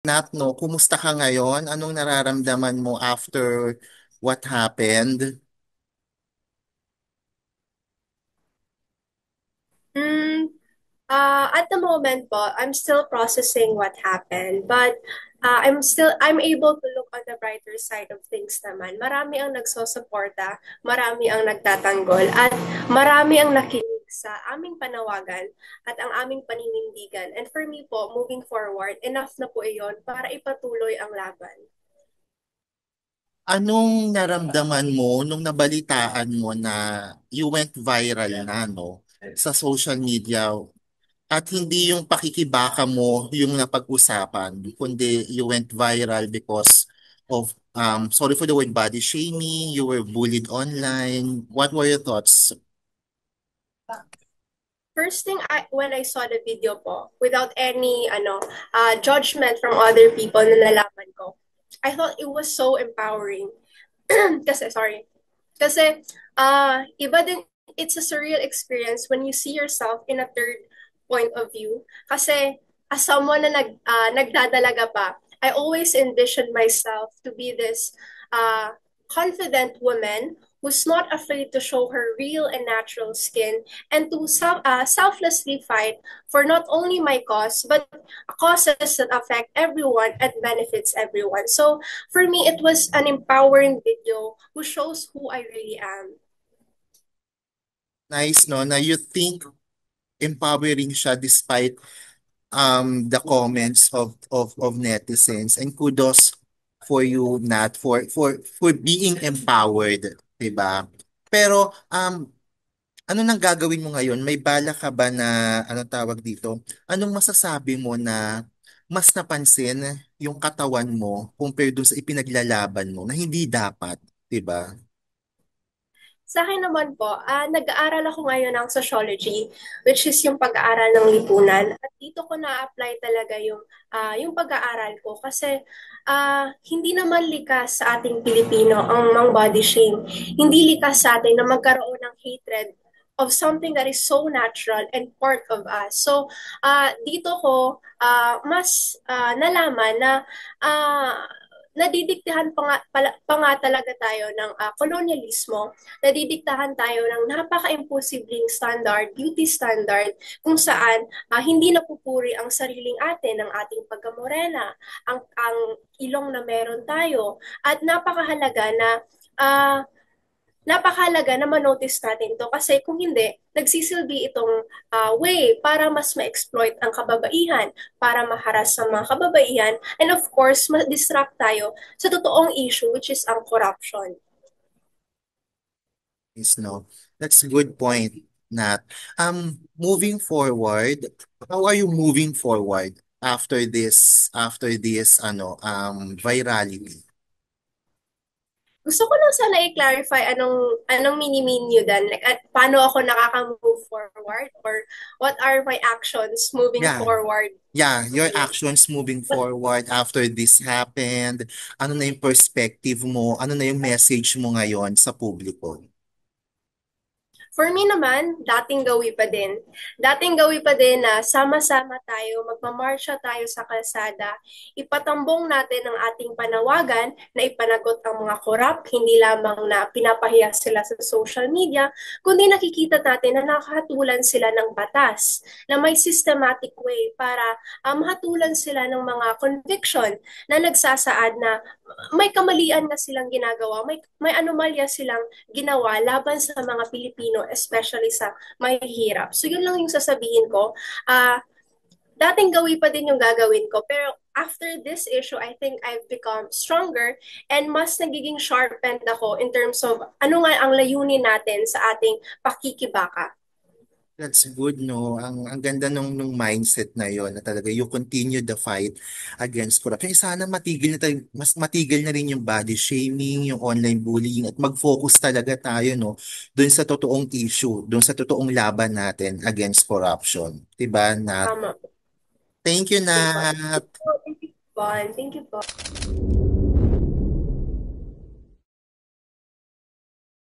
Nat, no, kumusta ka ngayon? Anong nararamdaman mo after what happened? Mm, at the moment po, I'm still processing what happened, but I'm able to look on the brighter side of things naman. Marami ang nagsosuporta, marami ang nagtatanggol, at marami ang nakinig sa aming panawagan at ang aming paninindigan. And for me po, moving forward, enough na po iyon para ipatuloy ang laban. Anong naramdaman mo nung nabalitaan mo na you went viral na, no, sa social media at hindi yung pakikibaka mo yung napag-usapan, kundi you went viral because of, sorry for the word, body shaming, you were bullied online. What were your thoughts? First thing when I saw the video po, without any judgment from other people na nalaman ko, I thought it was so empowering. Kasi, sorry. Kasi, iba din, it's a surreal experience when you see yourself in a third point of view. Kasi, as someone na nagdadalaga pa, I always envisioned myself to be this confident woman who's not afraid to show her real and natural skin and to selflessly fight for not only my cause, but causes that affect everyone and benefits everyone. So for me, it was an empowering video who shows who I really am. Nice, no, na you think empowering siya despite the comments of netizens, and kudos for you, Nat, for being empowered, 'di ba? Pero ano nang gagawin mo ngayon? May bala ka ba na ano tawag dito? Anong masasabi mo na mas napansin yung katawan mo compared dun sa ipinaglalaban mo na hindi dapat, 'di ba? Sa akin naman po, nag-aaral ako ngayon ng sociology, which is yung pag-aaral ng lipunan. At dito ko na-apply talaga yung pag-aaral ko kasi hindi naman likas sa ating Pilipino ang mang body shame. Hindi likas sa atin na magkaroon ng hatred of something that is so natural and part of us. So, dito ko mas nalaman na uh, nadidiktahan pa nga talaga tayo ng kolonyalismo, nadidiktahan tayo ng napaka-imposibleng standard, beauty standard, kung saan hindi napupuri ang sariling atin, ng ating pagkamorena, ang ilong na meron tayo, at uh, napakahalaga na manotice natin to kasi kung hindi, nagsisilbi itong way para mas ma-exploit ang kababaihan, para maharas ang mga kababaihan, and of course, ma-distract tayo sa totoong issue which is ang corruption. Yes, no. That's a good point, Nat. Moving forward, how are you moving forward after this virality? Gusto ko lang sana i-clarify anong mini-mean nyo dan. Like, at paano ako nakaka-move forward or what are my actions moving Yeah, forward. yeah, your Okay. actions moving forward after this happened. Ano na yung perspective mo? Ano na yung message mo ngayon sa publiko? For me naman, dating gawi pa din. Dating gawi pa din na sama-sama tayo, magmamarsya tayo sa kalsada, ipatambong natin ang ating panawagan na ipanagot ang mga korap, hindi lamang na pinapahiya sila sa social media, kundi nakikita natin na nakahatulan sila ng batas, na may systematic way para mahatulan sila ng mga conviction na nagsasaad na may kamalian na silang ginagawa, may anomalya silang ginawa laban sa mga Pilipino, especially sa mahihirap. So yun lang yung sasabihin ko. Dating gawi pa din yung gagawin ko, pero after this issue, I think I've become stronger and mas nagiging sharpened ako in terms of ano nga ang layunin natin sa ating pakikibaka. That's good, no? Ang ganda nung mindset na yon na talaga you continue the fight against corruption. Sana matigil na tayo, mas matigil na rin yung body shaming, yung online bullying at mag-focus talaga tayo, no, doon sa totoong issue, doon sa totoong laban natin against corruption. 'Di ba, Nat? Tama po. Thank you, Okay po. Nat. Thank you po. Thank you po.